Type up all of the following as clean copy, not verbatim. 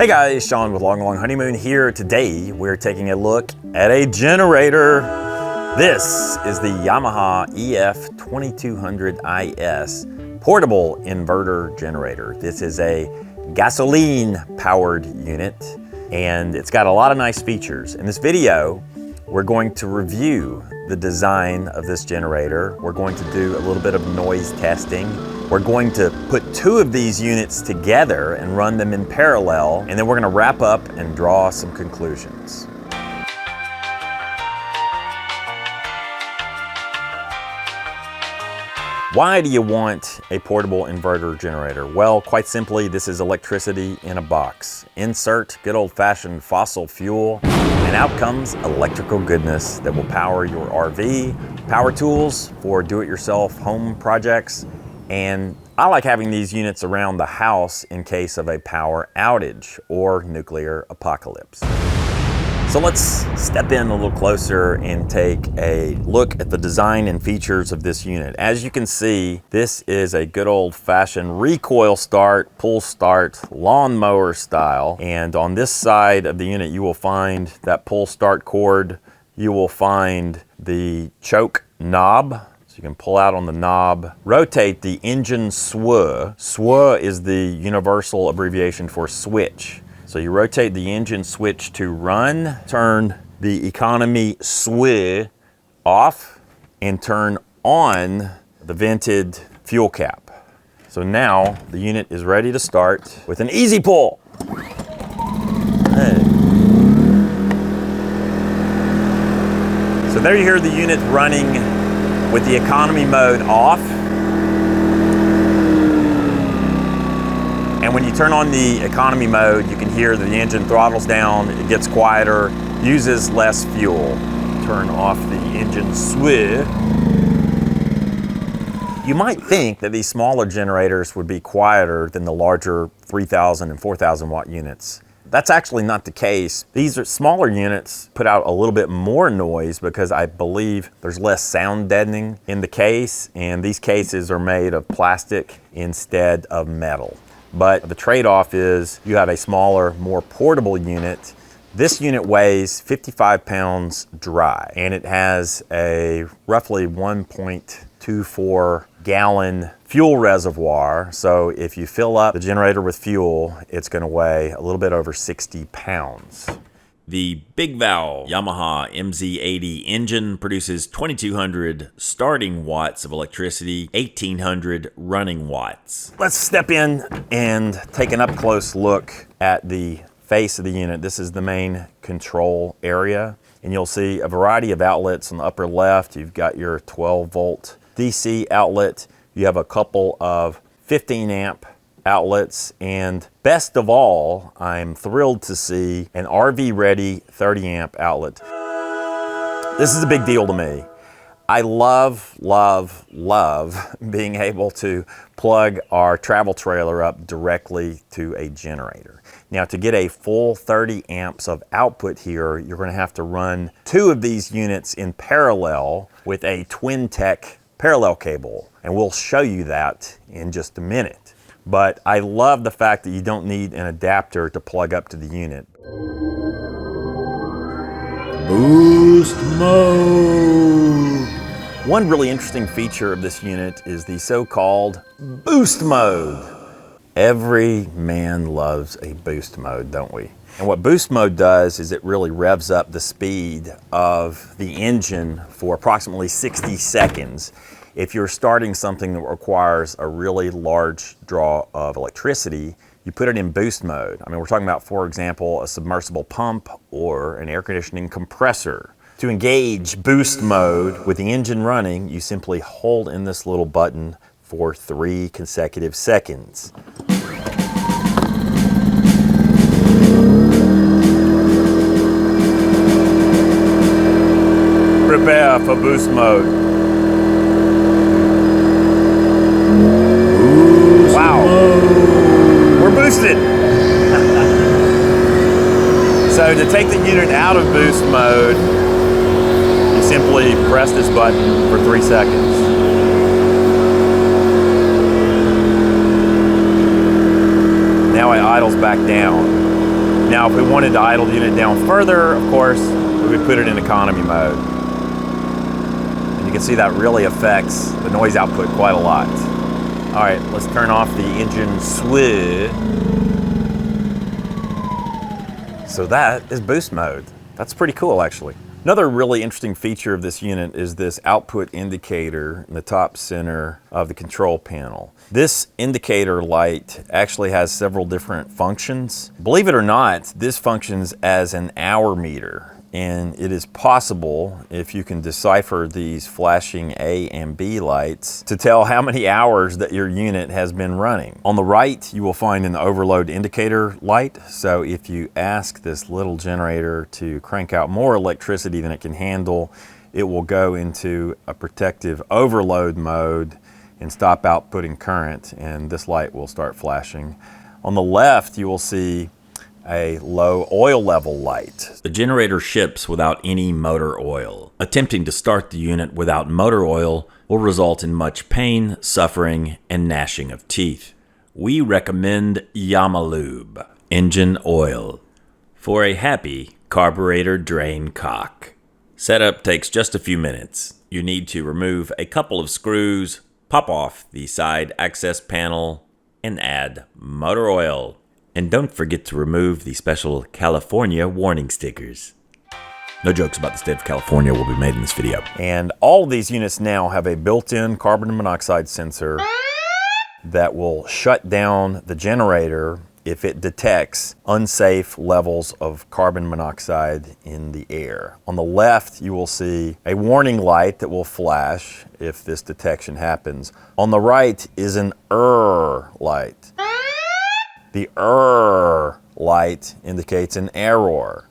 Hey guys, Sean with Long Honeymoon here. Today we're taking a look at a generator. This is the Yamaha EF2200is portable inverter generator. This is a gasoline powered unit and it's got a lot of nice features. In this video, we're going to review the design of this generator. We're going to do a little bit of noise testing. We're going to put two of these units together and run them in parallel, and then we're going to wrap up and draw some conclusions. Why do you want a portable inverter generator? Well, quite simply, this is electricity in a box. Insert good old-fashioned fossil fuel, and out comes electrical goodness that will power your RV, power tools for do-it-yourself home projects, and I like having these units around the house in case of a power outage or nuclear apocalypse. So let's step in a little closer and take a look at the design and features of this unit. As you can see, this is a good old-fashioned recoil start, pull start, lawnmower style. And on this side of the unit, you will find that pull start cord. You will find the choke knob. So you can pull out on the knob, rotate the engine SWU. SWU is the universal abbreviation for switch. So you rotate the engine switch to run, turn the economy SWU off, and turn on the vented fuel cap. So now the unit is ready to start with an easy pull. Hey. So there you hear the unit running with the economy mode off. And when you turn on the economy mode, you can hear that the engine throttles down, it gets quieter, uses less fuel. Turn off the engine SWU. You might think that these smaller generators would be quieter than the larger 3,000 and 4,000 watt units. That's actually not the case. These are smaller units put out a little bit more noise because I believe there's less sound deadening in the case, and these cases are made of plastic instead of metal. But the trade-off is you have a smaller, more portable unit. This unit weighs 55 pounds dry, and it has a roughly 1.24 gallon fuel reservoir. So if you fill up the generator with fuel, it's going to weigh a little bit over 60 pounds. The big valve Yamaha MZ80 engine produces 2,200 starting watts of electricity, 1,800 running watts. Let's step in and take an up-close look at the face of the unit. This is the main control area, and you'll see a variety of outlets on the upper left. You've got your 12-volt DC outlet. You have a couple of 15-amp outlets, and best of all, I'm thrilled to see an RV-ready 30-amp outlet. This is a big deal to me. I love being able to plug our travel trailer up directly to a generator. Now, to get a full 30 amps of output here, you're going to have to run two of these units in parallel with a twin-tech parallel cable, and we'll show you that in just a minute. But I love the fact that you don't need an adapter to plug up to the unit. Boost mode. One really interesting feature of this unit is the so-called boost mode. Every man loves a boost mode, don't we? And what boost mode does is it really revs up the speed of the engine for approximately 60 seconds. If you're starting something that requires a really large draw of electricity, you put it in boost mode. I mean, we're talking about, for example, a submersible pump or an air conditioning compressor. To engage boost mode with the engine running, you simply hold in this little button for 3 consecutive seconds. Prepare for boost mode. Boosted. So to take the unit out of boost mode, you simply press this button for 3 seconds. Now it idles back down. Now, if we wanted to idle the unit down further, of course, we would put it in economy mode. And you can see that really affects the noise output quite a lot. All right, let's turn off the engine switch. So that is boost mode. That's pretty cool, actually. Another really interesting feature of this unit is this output indicator in the top center of the control panel. This indicator light actually has several different functions. Believe it or not, this functions as an hour meter. And it is possible, if you can decipher these flashing A and B lights, to tell how many hours that your unit has been running. On the right, you will find an overload indicator light. So if you ask this little generator to crank out more electricity than it can handle, it will go into a protective overload mode and stop outputting current, and this light will start flashing. On the left, you will see a low oil level light. The generator ships without any motor oil. Attempting to start the unit without motor oil will result in much pain, suffering, and gnashing of teeth. We recommend Yamalube engine oil for a happy carburetor drain cock. Setup takes just a few minutes. You need to remove a couple of screws, pop off the side access panel, and add motor oil. And don't forget to remove the special California warning stickers. No jokes about the state of California will be made in this video. And all of these units now have a built-in carbon monoxide sensor that will shut down the generator if it detects unsafe levels of carbon monoxide in the air. On the left, you will see a warning light that will flash if this detection happens. On the right is an light. The light indicates an error.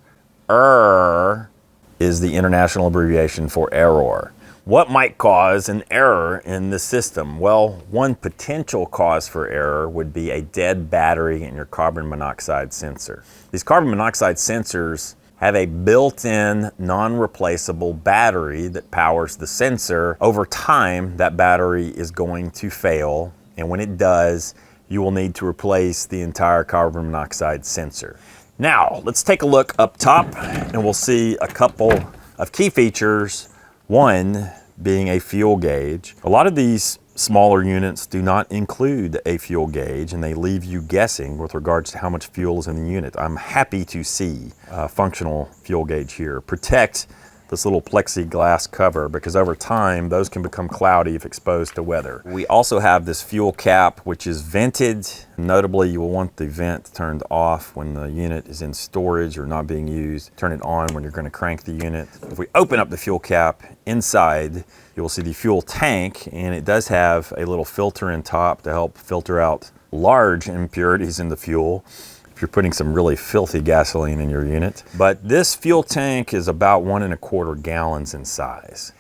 Is the international abbreviation for error. What might cause an error in the system? Well, one potential cause for error would be a dead battery in your carbon monoxide sensor. These carbon monoxide sensors have a built-in, non-replaceable battery that powers the sensor. Over time, that battery is going to fail, and when it does, you will need to replace the entire carbon monoxide sensor. Now, let's take a look up top and we'll see a couple of key features. One being a fuel gauge. A lot of these smaller units do not include a fuel gauge and they leave you guessing with regards to how much fuel is in the unit. I'm happy to see a functional fuel gauge here. Protect this little plexiglass cover because over time those can become cloudy if exposed to weather. We also have this fuel cap which is vented. Notably, you will want the vent turned off when the unit is in storage or not being used. Turn it on when you're going to crank the unit. If we open up the fuel cap, inside you will see the fuel tank, and it does have a little filter in top to help filter out large impurities in the fuel if you're putting some really filthy gasoline in your unit. But this fuel tank is about 1¼ gallons in size.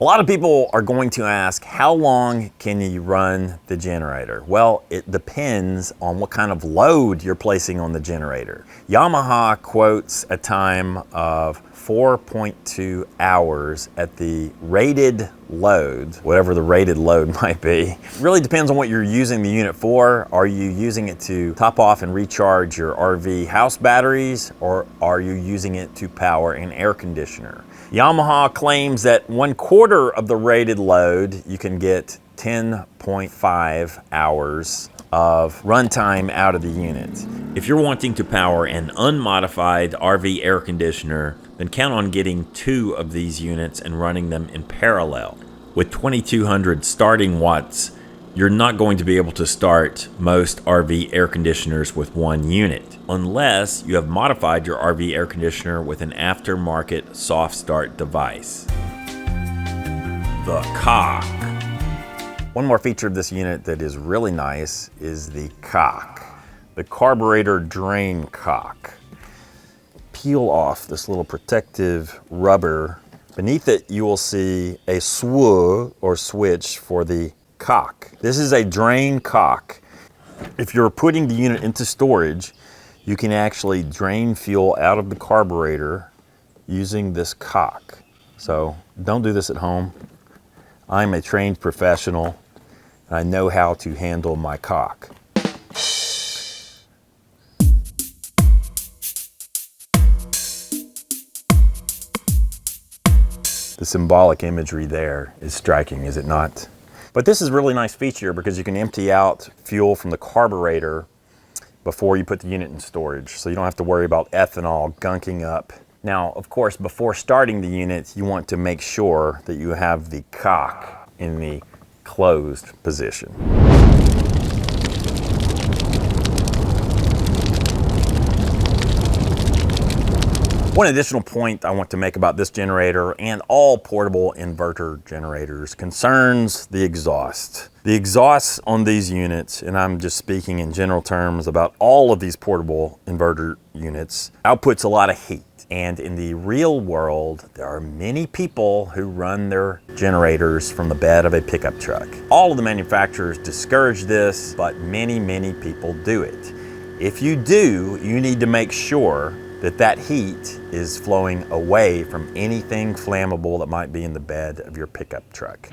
A lot of people are going to ask, how long can you run the generator? Well, it depends on what kind of load you're placing on the generator. Yamaha quotes a time of 4.2 hours at the rated load, whatever the rated load might be. It really depends on what you're using the unit for. Are you using it to top off and recharge your RV house batteries, or are you using it to power an air conditioner? Yamaha claims that 1/4 of the rated load, you can get 10.5 hours of runtime out of the unit. If you're wanting to power an unmodified RV air conditioner, then count on getting 2 of these units and running them in parallel. With 2200 starting watts, you're not going to be able to start most RV air conditioners with 1 unit, unless you have modified your RV air conditioner with an aftermarket soft start device. The cock. One more feature of this unit that is really nice is the cock, the carburetor drain cock. Peel off this little protective rubber. Beneath it, you will see a switch for the cock. This is a drain cock. If you're putting the unit into storage, you can actually drain fuel out of the carburetor using this cock. So don't do this at home. I'm a trained professional and I know how to handle my cock. The symbolic imagery there is striking, is it not? But this is a really nice feature because you can empty out fuel from the carburetor before you put the unit in storage. So you don't have to worry about ethanol gunking up. Now, of course, before starting the unit, you want to make sure that you have the cock in the closed position. One additional point I want to make about this generator and all portable inverter generators concerns the exhaust. The exhaust on these units, and I'm just speaking in general terms about all of these portable inverter units, outputs a lot of heat. And in the real world, there are many people who run their generators from the bed of a pickup truck. All of the manufacturers discourage this, but many people do it. If you do, you need to make sure that that heat is flowing away from anything flammable that might be in the bed of your pickup truck.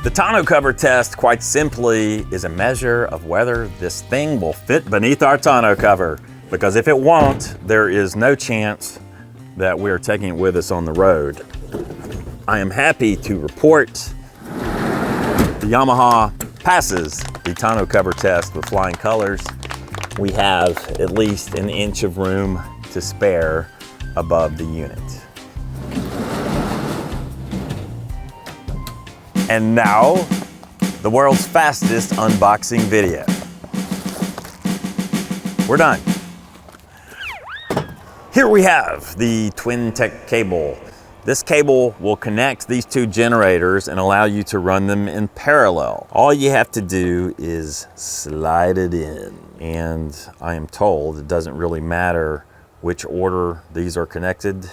The tonneau cover test, quite simply, is a measure of whether this thing will fit beneath our tonneau cover. Because if it won't, there is no chance that we're taking it with us on the road. I am happy to report the Yamaha passes the tonneau cover test with flying colors. We have at least an inch of room to spare above the unit. And now, the world's fastest unboxing video. We're done. Here we have the Twin Tech cable. This cable will connect these two generators and allow you to run them in parallel. All you have to do is slide it in. And I am told it doesn't really matter which order these are connected.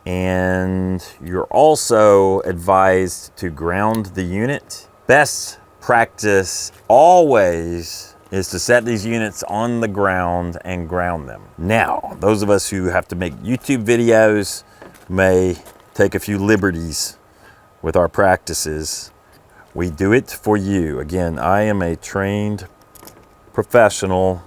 And you're also advised to ground the unit. Best practice always is to set these units on the ground and ground them. Now, those of us who have to make YouTube videos may take a few liberties with our practices. We do it for you. Again, I am a trained professional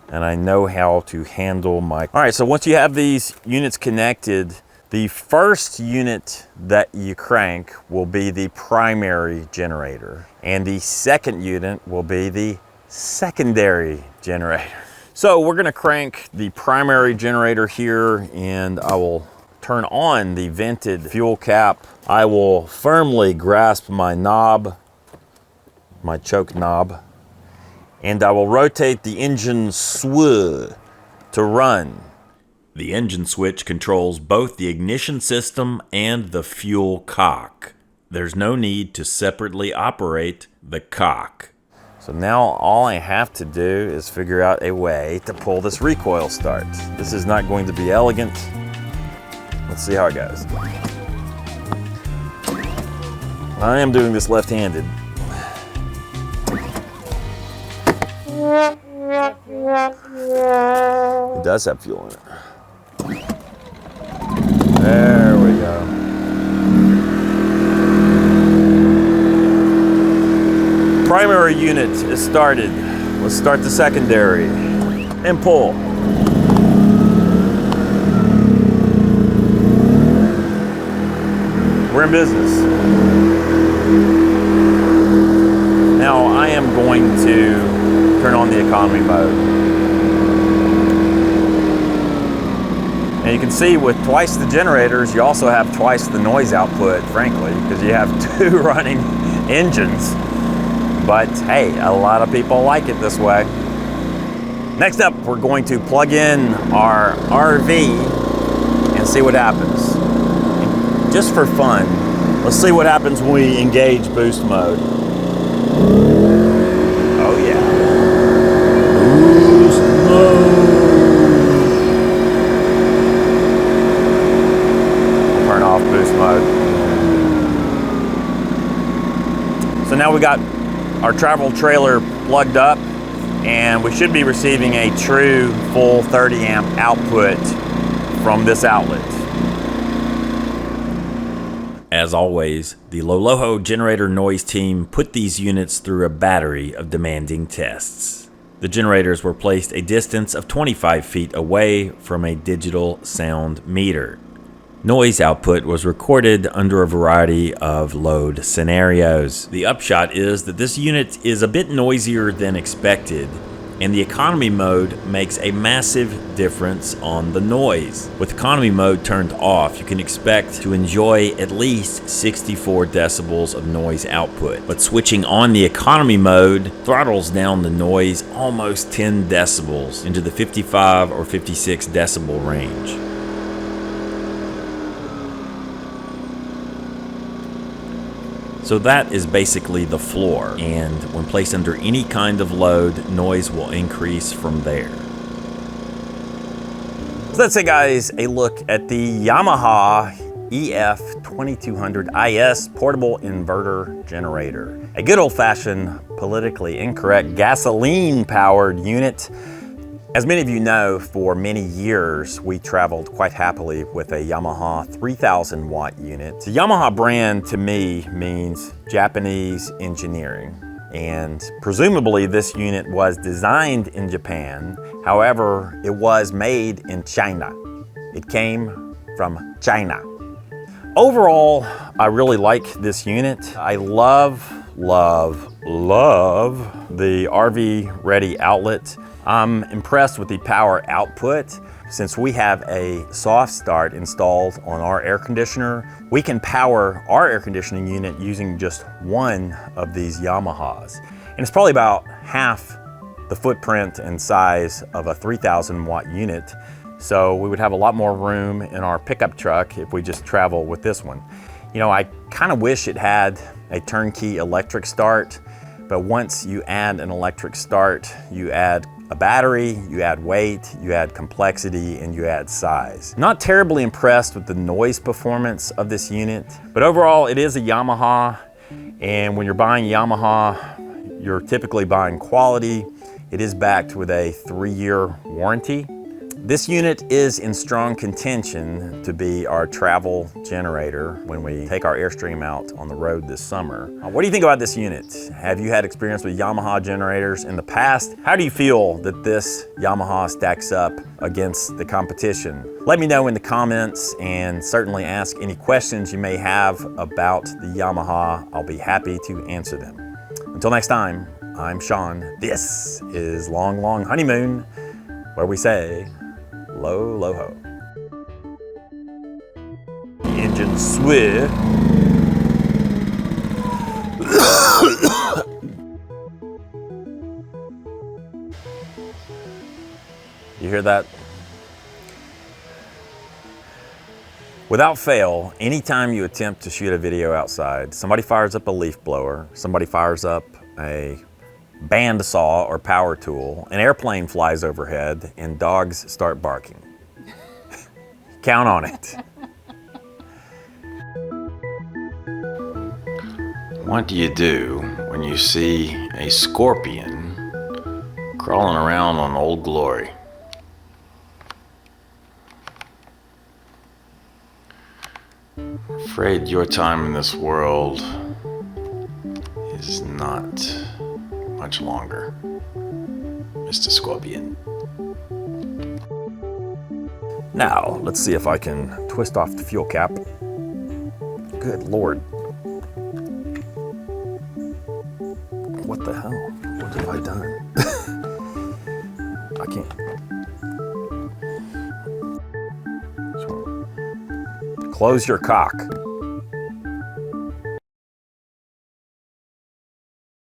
and I know how to handle my... All right, so once you have these units connected, the first unit that you crank will be the primary generator, and the second unit will be the secondary generator. So we're gonna crank the primary generator here, and I will turn on the vented fuel cap. I will firmly grasp my knob, my choke knob, and I will rotate the engine switch to run. The engine switch controls both the ignition system and the fuel cock. There's no need to separately operate the cock. So now all I have to do is figure out a way to pull this recoil start. This is not going to be elegant. Let's see how it goes. I am doing this left-handed. It does have fuel in it. There we go. Primary unit is started. Let's start the secondary and pull. We're in business. Now I am going to turn on the economy mode. And you can see with twice the generators, you also have twice the noise output, frankly, because you have two running engines. But hey, a lot of people like it this way. Next up, we're going to plug in our RV and see what happens. And just for fun, let's see what happens when we engage boost mode. Oh yeah. Boost mode. Turn off boost mode. So now we got our travel trailer plugged up, and we should be receiving a true full 30 amp output from this outlet. As always, the Loloho generator noise team put these units through a battery of demanding tests. The generators were placed a distance of 25 feet away from a digital sound meter. Noise output was recorded under a variety of load scenarios. The upshot is that this unit is a bit noisier than expected, and the economy mode makes a massive difference on the noise. With economy mode turned off, you can expect to enjoy at least 64 decibels of noise output. But switching on the economy mode throttles down the noise almost 10 decibels into the 55 or 56 decibel range. So that is basically the floor, and when placed under any kind of load, noise will increase from there. So that's it, guys, a look at the Yamaha EF2200is portable inverter generator. A good old-fashioned, politically incorrect gasoline-powered unit. As many of you know, for many years, we traveled quite happily with a Yamaha 3000 watt unit. The Yamaha brand to me means Japanese engineering. And presumably this unit was designed in Japan. However, it was made in China. It came from China. Overall, I really like this unit. I love the RV ready outlet. I'm impressed with the power output. Since we have a soft start installed on our air conditioner, we can power our air conditioning unit using just one of these Yamahas. And it's probably about half the footprint and size of a 3000 watt unit. So we would have a lot more room in our pickup truck if we just travel with this one. You know, I kind of wish it had a turnkey electric start, but once you add an electric start, you add a battery, you add weight, you add complexity, and you add size. Not terribly impressed with the noise performance of this unit, but overall it is a Yamaha, and when you're buying Yamaha, you're typically buying quality. It is backed with a 3-year warranty. This unit is in strong contention to be our travel generator when we take our Airstream out on the road this summer. What do you think about this unit? Have you had experience with Yamaha generators in the past? How do you feel that this Yamaha stacks up against the competition? Let me know in the comments, and certainly ask any questions you may have about the Yamaha. I'll be happy to answer them. Until next time, I'm Sean. This is Long Long Honeymoon, where we say, low, low ho. Engine swift. You hear that? Without fail, anytime you attempt to shoot a video outside, somebody fires up a leaf blower, somebody fires up a band saw or power tool, an airplane flies overhead, and dogs start barking. Count on it. What do you do when you see a scorpion crawling around on Old Glory? Afraid your time in this world is not much longer, Mr. Scorpion. Now, let's see if I can twist off the fuel cap. Good Lord. What the hell? What have I done? I can't. Close your cock.